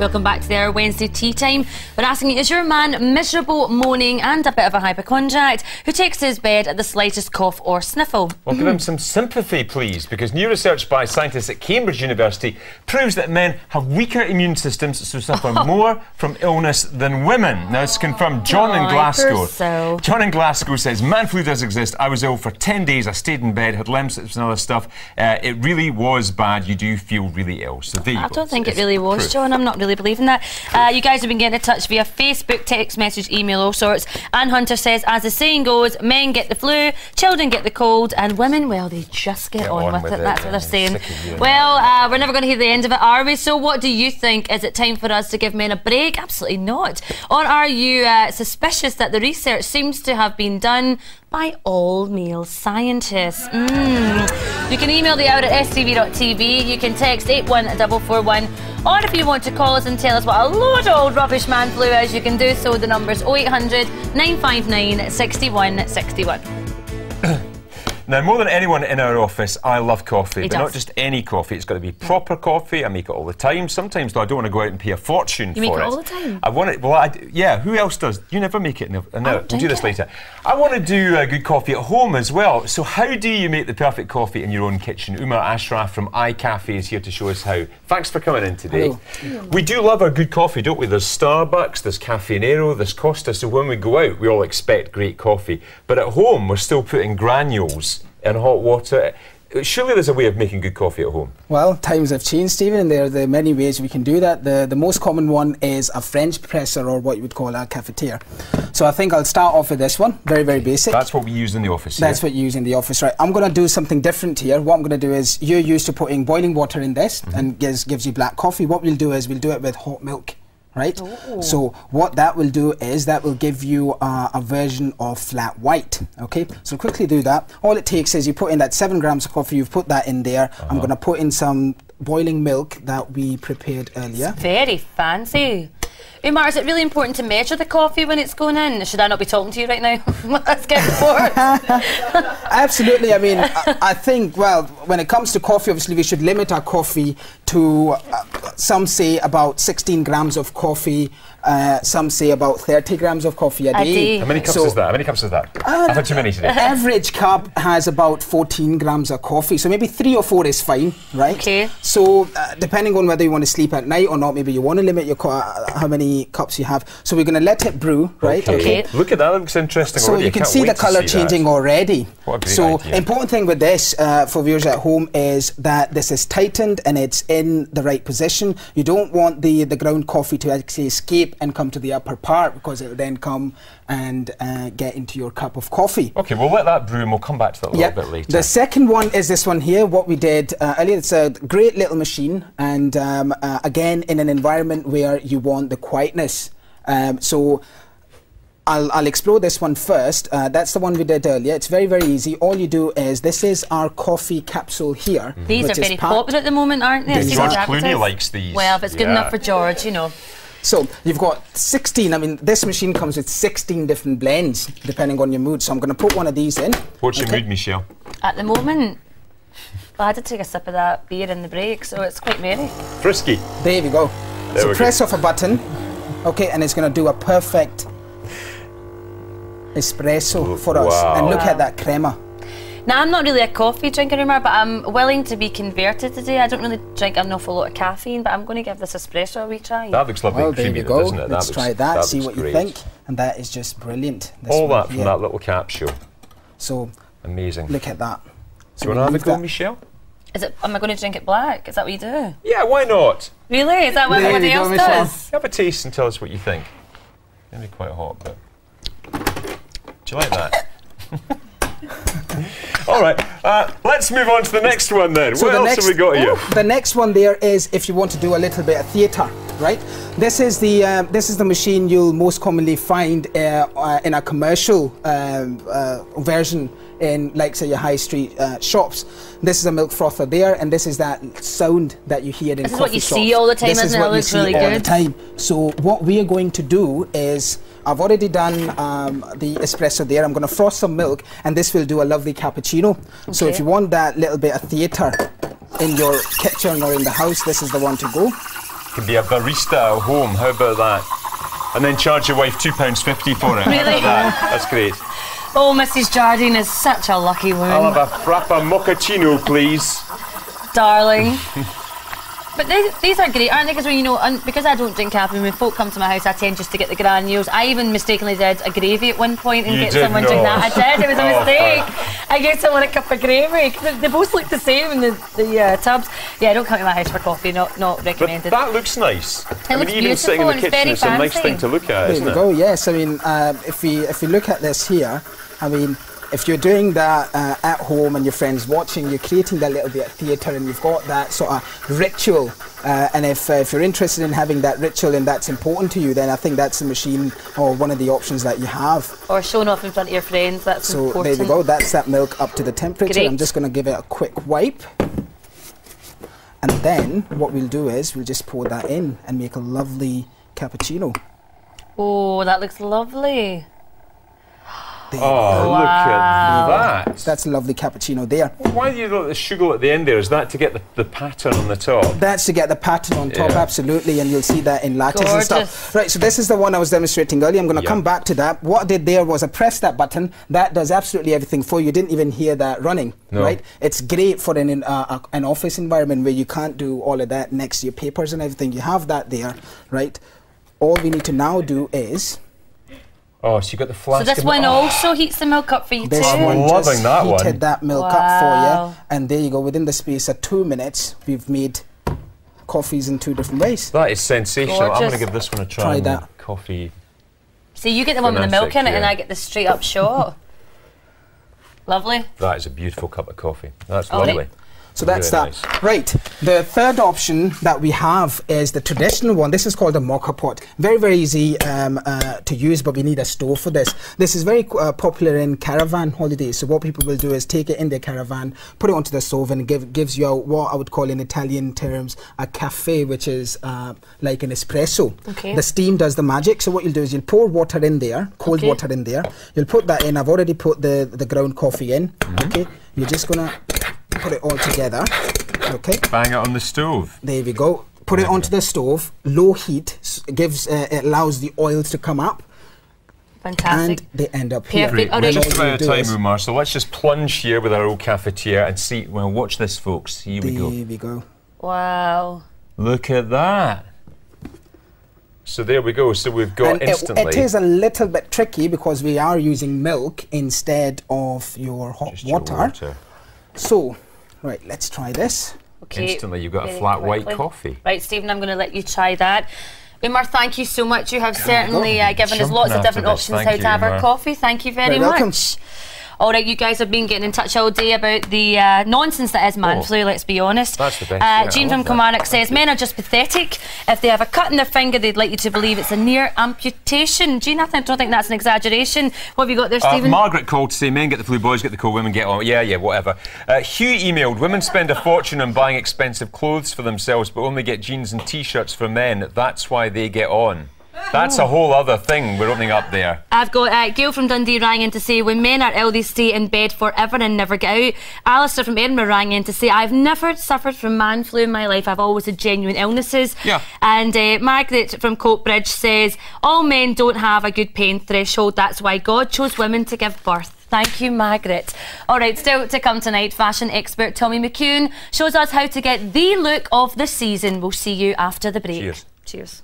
Welcome back to their Wednesday tea time. We're asking you, is your man miserable, moaning and a bit of a hypochondriac who takes to his bed at the slightest cough or sniffle? Well, give him some sympathy, please, because new research by scientists at Cambridge University proves that men have weaker immune systems, so suffer more from illness than women. Now, it's confirmed. John in Glasgow. John in Glasgow says, man flu does exist. I was ill for 10 days. I stayed in bed, had lemsips and other stuff. It really was bad. You do feel really ill. So there you go. I don't think it really was, John. I'm not really believing that. You guys have been getting in touch via Facebook, text message, email, all sorts. Anne Hunter says, as the saying goes, men get the flu, children get the cold, and women, well, they just get on with it. That's what they're saying. Well, we're never going to hear the end of it, are we? So what do you think? Is it time for us to give men a break? Absolutely not. Or are you suspicious that the research seems to have been done by all male scientists? You can email the hour at stv.tv, you can text 81441, or if you want to call us and tell us what a load of old rubbish man flu is, you can do so. The number's 0800 959 6161. Now, more than anyone in our office, I love coffee, but does. not just any coffee. It's got to be proper coffee. I make it all the time. Sometimes, though, I don't want to go out and pay a fortune for it. You make it all the time? I want it. Well, yeah. Who else does? You never make it. No, we'll do this later. I want to do good coffee at home as well. So, how do you make the perfect coffee in your own kitchen? Umer Ashraf from iCafe is here to show us how. Thanks for coming in today. Hello. We do love our good coffee, don't we? There's Starbucks, there's Cafe Nero, there's Costa. So when we go out, we all expect great coffee. But at home, we're still putting granules in hot water. Surely there's a way of making good coffee at home. Well, times have changed, Stephen, and there are many ways we can do that. The most common one is a French presser, or what you would call a cafetiere. So I think I'll start off with this one, very, very basic. That's what we use in the office. That's what you use in the office, right? I'm going to do something different here. What I'm going to do is, you're used to putting boiling water in this, and gives you black coffee. What we'll do is, we'll do it with hot milk. Right? Ooh. So what that will do is that will give you a version of flat white. Okay, so quickly do that. All it takes is you put in that 7 grams of coffee, you've put that in there. I'm going to put in some boiling milk that we prepared earlier. It's very fancy. Umar, is it really important to measure the coffee when it's going in? Should I not be talking to you right now? Let's get forward. Absolutely. I mean, I think, well, when it comes to coffee, obviously we should limit our coffee to, some say about 16 grams of coffee, some say about 30 grams of coffee a day. How many cups is that? How many cups is that? I've had too many today. Average cup has about 14 grams of coffee, so maybe 3 or 4 is fine, right? Okay. So depending on whether you want to sleep at night or not, maybe you want to limit your how many cups you have. So we're going to let it brew, right? Okay. Look at that, that looks interesting. So already. You can see the colour changing already. What a great idea. Important thing with this for viewers at home is that this is tightened and it's in the right position. You don't want the ground coffee to actually escape and come to the upper part, because it will then come and get into your cup of coffee. Okay, we'll let that brew and we'll come back to that a little bit later. The second one is this one here, what we did earlier. It's a great little machine, and again, in an environment where you want the quietness. So I'll explore this one first. That's the one we did earlier. It's very, very easy. All you do is, this is our coffee capsule here. These are very popular at the moment, aren't they? George Clooney likes these. Well, if it's good enough for George, you know. So you've got 16, I mean, this machine comes with 16 different blends, depending on your mood. So I'm going to put one of these in. What's your mood, Michelle? At the moment, well, I had to take a sip of that beer in the break, so it's quite merry. Frisky. There we go. So press off a button, okay, and it's going to do a perfect espresso for us. And look at that crema. Now, I'm not really a coffee drinker, Umar, but I'm willing to be converted today. I don't really drink an awful lot of caffeine, but I'm going to give this espresso a wee try. That looks lovely. Well, there we go. Doesn't it? Let's try that, see what you think. And that is just brilliant. All that from that little capsule. So, amazing. Look at that. So do you want to have a go, Michelle? Is it? Am I going to drink it black? Is that what you do? Yeah, why not? Really? Is that what everybody else does? Have a taste and tell us what you think. Maybe quite hot, but do you like that? All right, let's move on to the next one then. So what else have we got here? The next one there is if you want to do a little bit of theatre, right? This is the machine you'll most commonly find in a commercial version in, like, say, your high street shops. This is a milk frother there, and this is that sound that you hear in coffee shops. This is what you see all the time, isn't it? It looks really good. All the time. So what we are going to do is, I've already done the espresso there. I'm going to frost some milk, and this will do a lovely cappuccino. Okay. So if you want that little bit of theatre in your kitchen or in the house, this is the one to go. can be a barista at home. How about that? And then charge your wife £2.50 for it. Really? How about that? That's great. Oh, Mrs. Jardine is such a lucky woman. I'll have a frappa mochaccino, please. Darling. But these are great, aren't they? Because when you know, because I don't drink caffeine, when folk come to my house, I tend just to get the granules. I even mistakenly did a gravy at one point and get someone drink that. I did. It was a mistake. I gave someone a cup of gravy. They both look the same in the tubs. Yeah, don't come to my house for coffee. Not recommended. But that looks nice. It looks even sitting in the kitchen, it's a nice thing to look at, isn't it? There we go. Yes. I mean, if we look at this here, I mean, if you're doing that at home and your friends watching, you're creating that little bit of theatre and you've got that sort of ritual. And if you're interested in having that ritual and that's important to you, then I think that's the machine or one of the options that you have. Or showing off in front of your friends, that's important. So there we go, that's that milk up to the temperature. Great. I'm just going to give it a quick wipe. And then what we'll do is we'll just pour that in and make a lovely cappuccino. Oh, that looks lovely. Oh, look at that. That's a lovely cappuccino there. Why do you got the sugar at the end there? Is that to get the pattern on the top? That's to get the pattern on top, absolutely, and you'll see that in lattes and stuff. Right, so this is the one I was demonstrating earlier. I'm going to come back to that. What I did there was I pressed that button. That does absolutely everything for you. You didn't even hear that running, right? It's great for an office environment where you can't do all of that next to your papers and everything. You have that there, right? All we need to now do is... Oh, so you got the flask. So this one also heats the milk up for you too. This one just heated that milk up for you, and there you go. Within the space of 2 minutes, we've made coffees in 2 different ways. That is sensational. Gorgeous. I'm going to give this one a try. Try that coffee. See, you get the one with the milk in it, and I get the straight up shot. Lovely. That is a beautiful cup of coffee. That's lovely. Right. So that's really that. Nice. Right. The third option that we have is the traditional one. This is called a mocha pot. Very, very easy to use, but we need a stove for this. This is very popular in caravan holidays. So what people will do is take it in their caravan, put it onto the stove, and it gives you what I would call in Italian terms a cafe, which is like an espresso. Okay. The steam does the magic. So what you'll do is you'll pour water in there, cold water in there. You'll put that in. I've already put the ground coffee in. Okay. You're just going to put it all together, okay? Bang it on the stove. There we go. Put it onto the stove, low heat, it allows the oils to come up. Fantastic. And they end up here. We're just about out of time, Umer, so let's just plunge here with our old cafetiere and see, well, watch this, folks. Here we go. There we go. Wow. Look at that. So there we go. So we've got and instantly. It is a little bit tricky because we are using milk instead of your hot water. So, right, let's try this. Okay. Instantly, you've got a flat white coffee. Right, Stephen, I'm going to let you try that. Umer, thank you so much. You have certainly given us lots of different options how to have our coffee. Thank you very much. All right, you guys have been getting in touch all day about the nonsense that is man flu, let's be honest. That's the best. Jean from Kilmarnock says, men are just pathetic. If they have a cut in their finger, they'd like you to believe it's a near amputation. Jean, I don't think that's an exaggeration. What have you got there, Stephen? Margaret called to say, men get the flu, boys get the cold, women get on. Yeah, whatever. Hugh emailed, women spend a fortune on buying expensive clothes for themselves, but only get jeans and T-shirts for men. That's why they get on. That's a whole other thing we're opening up there. I've got Gail from Dundee rang in to say, when men are ill, they stay in bed forever and never get out. Alistair from Edinburgh rang in to say, I've never suffered from man flu in my life. I've always had genuine illnesses. Yeah. And Margaret from Coatbridge says, all men don't have a good pain threshold. That's why God chose women to give birth. Thank you, Margaret. All right, still to come tonight, fashion expert Tommy McCune shows us how to get the look of the season. We'll see you after the break. Cheers. Cheers.